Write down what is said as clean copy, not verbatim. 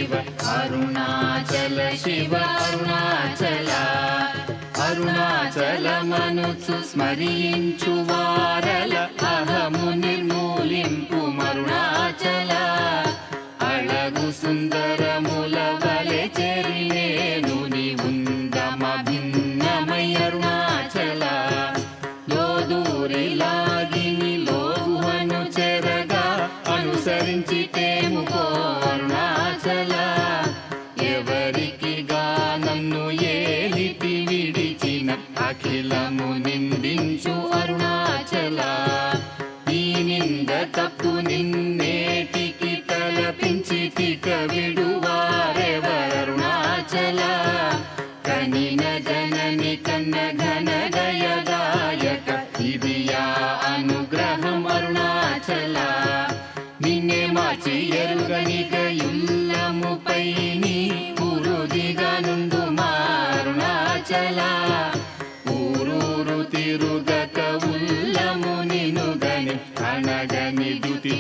శివ అరుణాచల శివ అరుణాచల అరుణాచలమనుచు స్మరించు వారల అహము నిర్మూలింపు మరుణాచల అళగు సుందరముల వలె చెరినేను నీ ఉందమ భిన్నమై అరుణాచల లోదూరిలాగిని లోగుహను చెరగా అనుసరించి తేముకో అరుణాచల ఎవరికి నన్ను ఏలితి విడిచిన అఖిలము నిందించు అరుణాచల ఈ నింద తప్పు నిన్నేటికి తలపించి తిక విడువారెవరుణాచల కనిన జనని కన్న ఘన దయదాయక ఇదియా అనుగ్రహం అరుణాచల నిన్నే మార్చి ఎరుగనిక యుల్లముపై నీ పురుదిగా నుండు అరుణాచల ఊరూరు తిరుగక ఉల్లము నినుగని అనగని దుతి